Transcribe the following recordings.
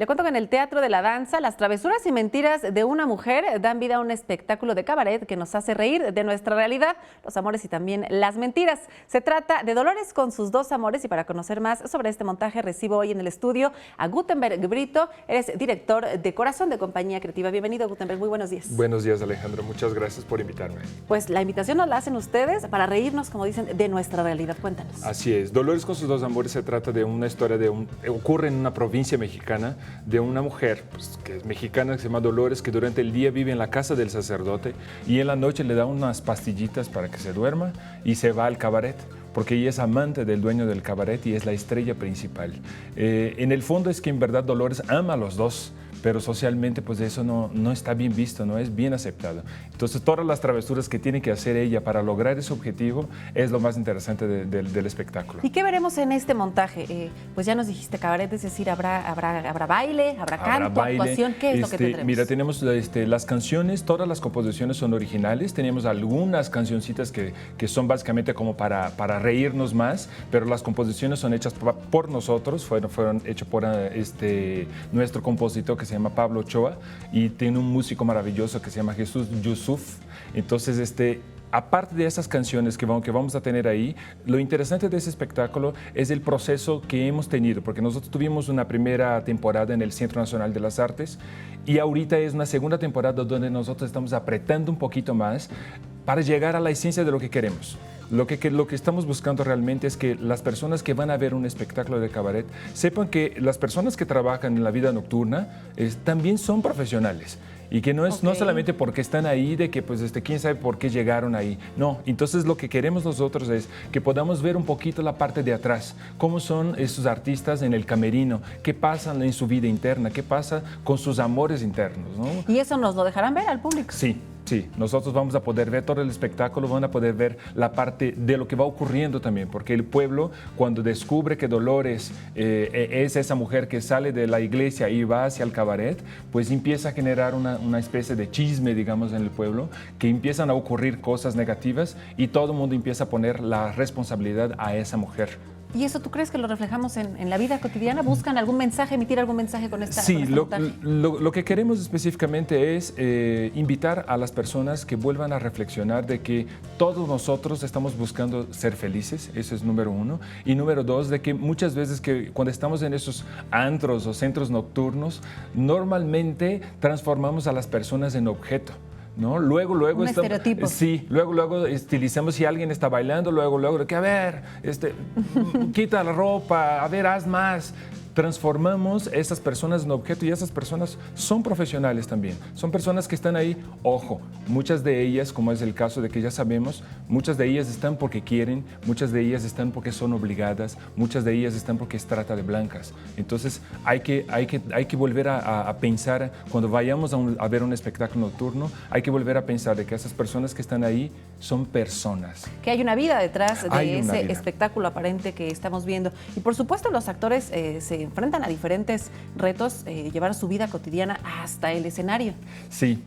Le cuento que en el Teatro de la Danza, las travesuras y mentiras de una mujer dan vida a un espectáculo de cabaret que nos hace reír de nuestra realidad, los amores y también las mentiras. Se trata de Dolores con sus dos amores, y para conocer más sobre este montaje recibo hoy en el estudio a Gutenberg Brito. Eres director de Corazón de Compañía Creativa. Bienvenido, Gutenberg, muy buenos días. Buenos días, Alejandro, muchas gracias por invitarme. Pues la invitación nos la hacen ustedes para reírnos, como dicen, de nuestra realidad. Cuéntanos. Así es, Dolores con sus dos amores se trata de una historia ocurre en una provincia mexicana de una mujer pues, que es mexicana, que se llama Dolores, que durante el día vive en la casa del sacerdote y en la noche le da unas pastillitas para que se duerma y se va al cabaret, porque ella es amante del dueño del cabaret y es la estrella principal. En el fondo es que en verdad Dolores ama a los dos, pero socialmente pues eso no está bien visto, no es bien aceptado. Entonces todas las travesuras que tiene que hacer ella para lograr ese objetivo es lo más interesante del espectáculo. ¿Y qué veremos en este montaje? Pues ya nos dijiste cabaret, es decir, habrá baile, habrá canto, actuación, ¿qué es lo que tendremos? Mira, tenemos las canciones, todas las composiciones son originales, tenemos algunas cancioncitas que son básicamente como para reírnos más, pero las composiciones son hechas por nosotros, fueron hechas por nuestro compositor que se llama Pablo Ochoa y tiene un músico maravilloso que se llama Jesús Yusuf. Entonces, aparte de esas canciones que vamos a tener ahí, lo interesante de ese espectáculo es el proceso que hemos tenido, porque nosotros tuvimos una primera temporada en el Centro Nacional de las Artes y ahorita es una segunda temporada donde nosotros estamos apretando un poquito más para llegar a la esencia de lo que queremos. Lo que estamos buscando realmente es que las personas que van a ver un espectáculo de cabaret sepan que las personas que trabajan en la vida nocturna también son profesionales. Y que no es no solamente porque están ahí, de que pues quién sabe por qué llegaron ahí. No, entonces lo que queremos nosotros es que podamos ver un poquito la parte de atrás, cómo son estos artistas en el camerino, qué pasa en su vida interna, qué pasa con sus amores internos, ¿no? ¿Y eso nos lo dejarán ver al público? Sí, nosotros vamos a poder ver todo el espectáculo, van a poder ver la parte de lo que va ocurriendo también, porque el pueblo cuando descubre que Dolores es esa mujer que sale de la iglesia y va hacia el cabaret, pues empieza a generar una especie de chisme, digamos, en el pueblo, que empiezan a ocurrir cosas negativas y todo el mundo empieza a poner la responsabilidad a esa mujer. ¿Y eso tú crees que lo reflejamos en la vida cotidiana? ¿Buscan algún mensaje, emitir algún mensaje con esta? Sí, lo que queremos específicamente es invitar a las personas que vuelvan a reflexionar de que todos nosotros estamos buscando ser felices, eso es número uno. Y número dos, de que muchas veces que cuando estamos en esos antros o centros nocturnos, normalmente transformamos a las personas en objeto. ¿No? Luego un estereotipo. Sí, luego estilizamos si alguien está bailando, luego que a ver, quita la ropa, a ver, haz más. Transformamos a esas personas en objeto y esas personas son profesionales también. Son personas que están ahí, ojo, muchas de ellas, como es el caso de que ya sabemos, muchas de ellas están porque quieren, muchas de ellas están porque son obligadas, muchas de ellas están porque es trata de blancas. Entonces hay que volver a pensar, cuando vayamos a ver un espectáculo nocturno, hay que volver a pensar de que esas personas que están ahí son personas. Que hay una vida detrás de ese espectáculo aparente que estamos viendo. Y por supuesto los actores se enfrentan a diferentes retos, llevar su vida cotidiana hasta el escenario. Sí,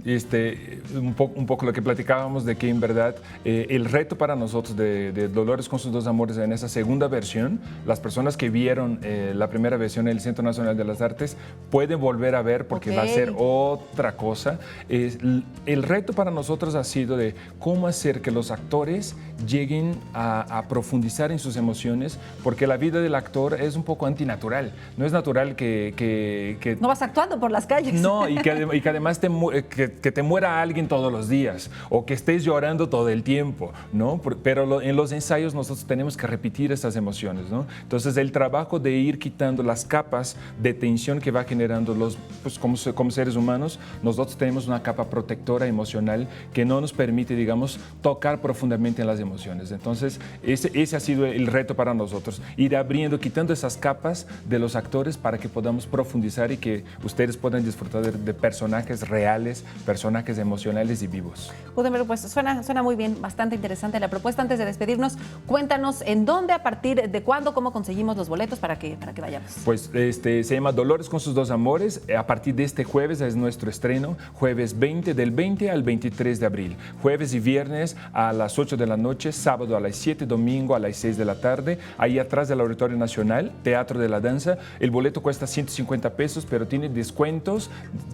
un poco lo que platicábamos de que en verdad el reto para nosotros de Dolores con sus dos amores en esa segunda versión, las personas que vieron la primera versión en el Centro Nacional de las Artes pueden volver a ver porque va a ser otra cosa. El reto para nosotros ha sido de cómo hacer que los actores lleguen a profundizar en sus emociones, porque la vida del actor es un poco antinatural. No es natural que no vas actuando por las calles. No, y que además que te muera alguien todos los días o que estés llorando todo el tiempo, ¿no? Pero en los ensayos nosotros tenemos que repetir esas emociones, ¿no? Entonces el trabajo de ir quitando las capas de tensión que va generando pues como seres humanos, nosotros tenemos una capa protectora emocional que no nos permite, digamos, tocar profundamente en las emociones. Entonces ese ha sido el reto para nosotros, ir abriendo, quitando esas capas de los actores para que podamos profundizar y que ustedes puedan disfrutar de personajes reales, personajes emocionales y vivos. Gutenberg, pues suena muy bien, bastante interesante la propuesta. Antes de despedirnos, cuéntanos en dónde, a partir de cuándo, cómo conseguimos los boletos para que vayamos. Pues se llama Dolores con sus dos amores. A partir de este jueves es nuestro estreno, jueves 20, del 20 al 23 de abril. Jueves y viernes a las 8 de la noche, sábado a las 7, domingo a las 6 de la tarde, ahí atrás del Auditorio Nacional, Teatro de la Danza. El boleto cuesta 150 pesos, pero tiene descuentos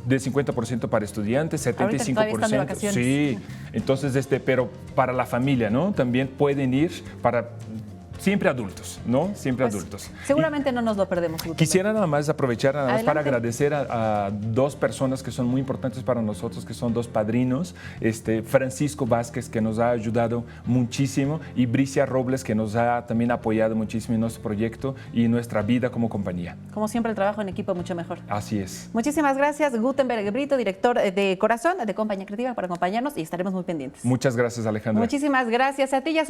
de 50% para estudiantes, 75%. Ahorita todavía están de vacaciones. Sí, entonces, pero para la familia, ¿no? También pueden ir para... Siempre adultos, ¿no? Siempre Pues, adultos. Seguramente no nos lo perdemos. Gutenberg. Quisiera nada más aprovechar nada más para Adelante. agradecer a dos personas que son muy importantes para nosotros, que son dos padrinos, Francisco Vázquez, que nos ha ayudado muchísimo, y Bricia Robles, que nos ha también apoyado muchísimo en nuestro proyecto y nuestra vida como compañía. Como siempre, el trabajo en equipo mucho mejor. Así es. Muchísimas gracias, Gutenberg Brito, director de Corazón, de Compañía Creativa, por acompañarnos y estaremos muy pendientes. Muchas gracias, Alejandra. Muchísimas gracias a ti. Ya son